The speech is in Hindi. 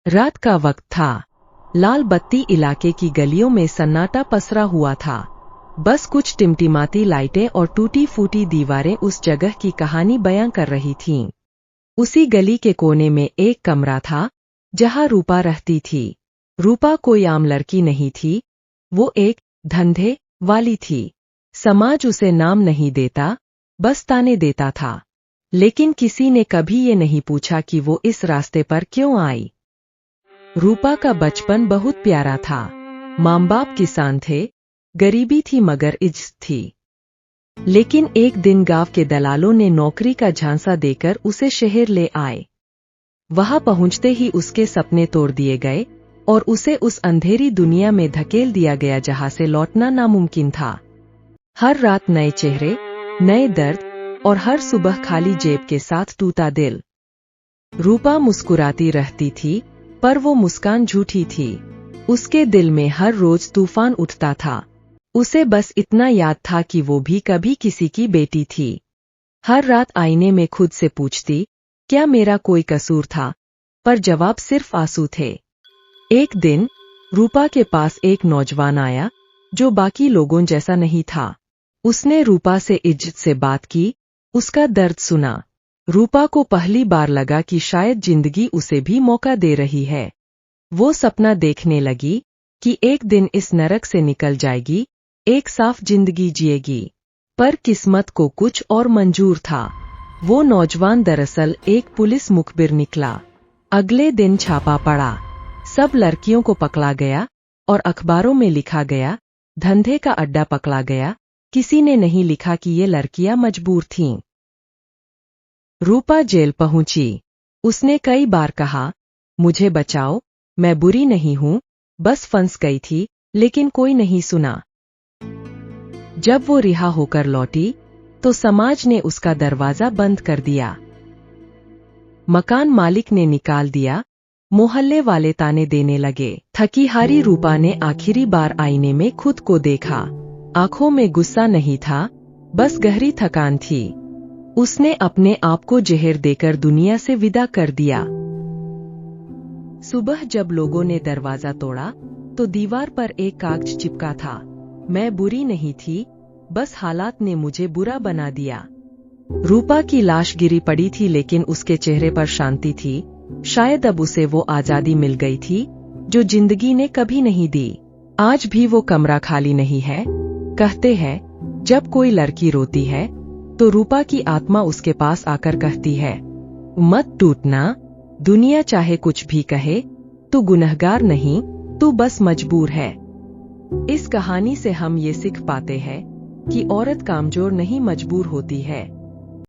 रात का वक्त था। लाल बत्ती इलाके की गलियों में सन्नाटा पसरा हुआ था। बस कुछ टिमटिमाती लाइटें और टूटी फूटी दीवारें उस जगह की कहानी बयां कर रही थीं। उसी गली के कोने में एक कमरा था जहां रूपा रहती थी। रूपा कोई आम लड़की नहीं थी, वो एक धंधे वाली थी। समाज उसे नाम नहीं देता, बस ताने देता था। लेकिन किसी ने कभी ये नहीं पूछा कि वो इस रास्ते पर क्यों आई। रूपा का बचपन बहुत प्यारा था। माँ बाप किसान थे, गरीबी थी मगर इज्जत थी। लेकिन एक दिन गांव के दलालों ने नौकरी का झांसा देकर उसे शहर ले आए। वहां पहुंचते ही उसके सपने तोड़ दिए गए और उसे उस अंधेरी दुनिया में धकेल दिया गया जहां से लौटना नामुमकिन था। हर रात नए चेहरे, नए दर्द और हर सुबह खाली जेब के साथ टूटा दिल। रूपा मुस्कुराती रहती थी, पर वो मुस्कान झूठी थी। उसके दिल में हर रोज तूफान उठता था। उसे बस इतना याद था कि वो भी कभी किसी की बेटी थी। हर रात आईने में खुद से पूछती, क्या मेरा कोई कसूर था? पर जवाब सिर्फ आंसू थे। एक दिन रूपा के पास एक नौजवान आया जो बाकी लोगों जैसा नहीं था। उसने रूपा से इज्जत से बात की, उसका दर्द सुना। रूपा को पहली बार लगा कि शायद जिंदगी उसे भी मौका दे रही है। वो सपना देखने लगी कि एक दिन इस नरक से निकल जाएगी, एक साफ जिंदगी जिएगी। पर किस्मत को कुछ और मंजूर था। वो नौजवान दरअसल एक पुलिस मुखबिर निकला। अगले दिन छापा पड़ा, सब लड़कियों को पकड़ा गया और अखबारों में लिखा गया, धंधे का अड्डा पकड़ा गया। किसी ने नहीं लिखा कि ये लड़कियां मजबूर थीं। रूपा जेल पहुंची। उसने कई बार कहा, मुझे बचाओ, मैं बुरी नहीं हूं, बस फंस गई थी, लेकिन कोई नहीं सुना। जब वो रिहा होकर लौटी, तो समाज ने उसका दरवाजा बंद कर दिया। मकान मालिक ने निकाल दिया, मोहल्ले वाले ताने देने लगे। थकी हारी रूपा ने आखिरी बार आईने में खुद को देखा। आंखों में गुस्सा नहीं था, बस गहरी थकान थी। उसने अपने आप को जहर देकर दुनिया से विदा कर दिया। सुबह जब लोगों ने दरवाजा तोड़ा, तो दीवार पर एक कागज चिपका था, मैं बुरी नहीं थी, बस हालात ने मुझे बुरा बना दिया। रूपा की लाश गिरी पड़ी थी, लेकिन उसके चेहरे पर शांति थी। शायद अब उसे वो आजादी मिल गई थी जो जिंदगी ने कभी नहीं दी। आज भी वो कमरा खाली नहीं है। कहते हैं, जब कोई लड़की रोती है तो रूपा की आत्मा उसके पास आकर कहती है, मत टूटना, दुनिया चाहे कुछ भी कहे, तू गुनहगार नहीं, तू बस मजबूर है। इस कहानी से हम ये सीख पाते हैं कि औरत कमजोर नहीं, मजबूर होती है।